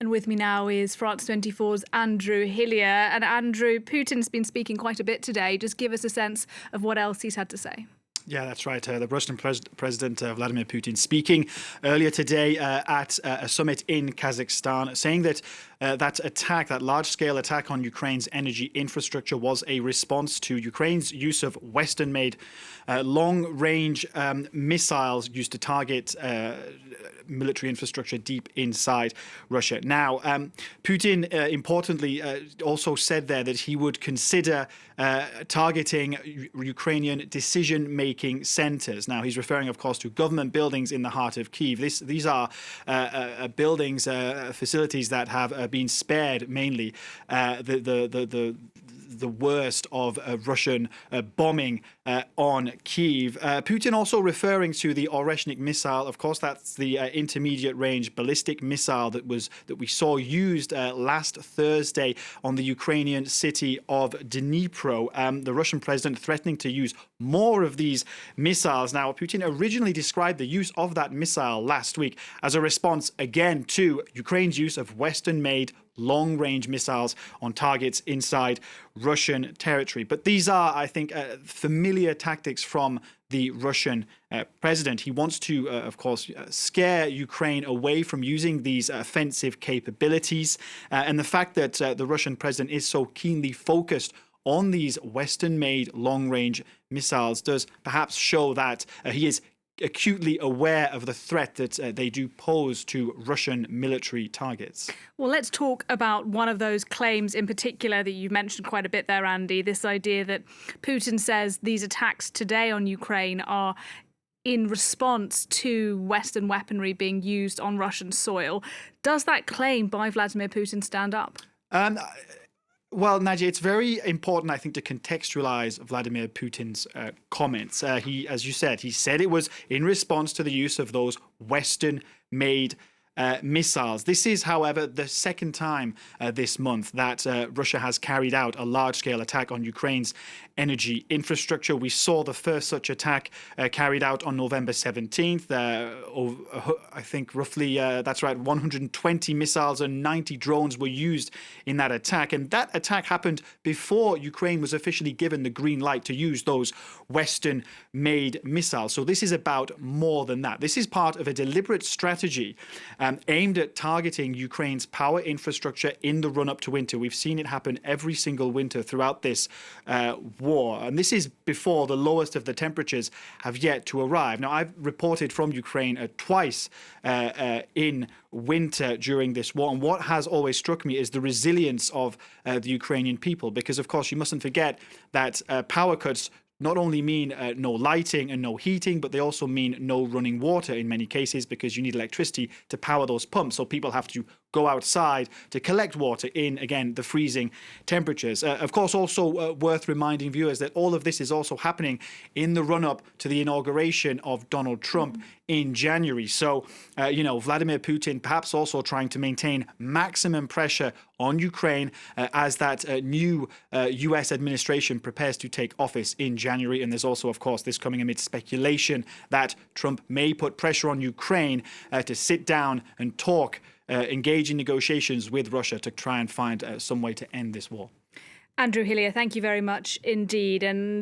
And with me now is France 24's Andrew Hilliar. And Andrew, Putin's been speaking quite a bit today. Just give us a sense of what else he's had to say. Yeah, that's right. The Russian President Vladimir Putin speaking earlier today at a summit in Kazakhstan, saying that that large-scale attack on Ukraine's energy infrastructure was a response to Ukraine's use of Western-made long-range missiles used to target military infrastructure deep inside Russia. Now, Putin, importantly, also said there that he would consider targeting Ukrainian decision-making centers. Now, he's referring, of course, to government buildings in the heart of Kyiv. These are buildings, facilities that have been spared mainly the worst of Russian bombing on Kyiv. Putin also referring to the Oreshnik missile. Of course, that's the intermediate-range ballistic missile that we saw used last Thursday on the Ukrainian city of Dnipro. The Russian president threatening to use more of these missiles. Now, Putin originally described the use of that missile last week as a response, again, to Ukraine's use of Western-made long-range missiles on targets inside Russian territory. But these are, I think, familiar tactics from the Russian president. He wants to, of course, scare Ukraine away from using these offensive capabilities. And the fact that the Russian president is so keenly focused on these Western-made long-range missiles does perhaps show that he is acutely aware of the threat that they do pose to Russian military targets. Well, let's talk about one of those claims in particular that you mentioned quite a bit there, Andy, this idea that Putin says these attacks today on Ukraine are in response to Western weaponry being used on Russian soil. Does that claim by Vladimir Putin stand up? Well, Nadia, it's very important, I think, to contextualize Vladimir Putin's comments. As you said, he said it was in response to the use of those Western-made missiles. This is, however, the second time this month that Russia has carried out a large-scale attack on Ukraine's energy infrastructure. We saw the first such attack carried out on November 17th. I think roughly, that's right, 120 missiles and 90 drones were used in that attack. And that attack happened before Ukraine was officially given the green light to use those Western-made missiles. So this is about more than that. This is part of a deliberate strategy aimed at targeting Ukraine's power infrastructure in the run-up to winter. We've seen it happen every single winter throughout this war. And this is before the lowest of the temperatures have yet to arrive. Now, I've reported from Ukraine twice in winter during this war. And what has always struck me is the resilience of the Ukrainian people, because, of course, you mustn't forget that power cuts not only mean no lighting and no heating, but they also mean no running water in many cases, because you need electricity to power those pumps. So people have to go outside to collect water in, again, the freezing temperatures. Of course, also worth reminding viewers that all of this is also happening in the run-up to the inauguration of Donald Trump in January. So, Vladimir Putin perhaps also trying to maintain maximum pressure on Ukraine as that new US administration prepares to take office in January. And there's also, of course, this coming amid speculation that Trump may put pressure on Ukraine to sit down and talk, engage in negotiations with Russia to try and find some way to end this war. Andrew Hilliar, thank you very much indeed. And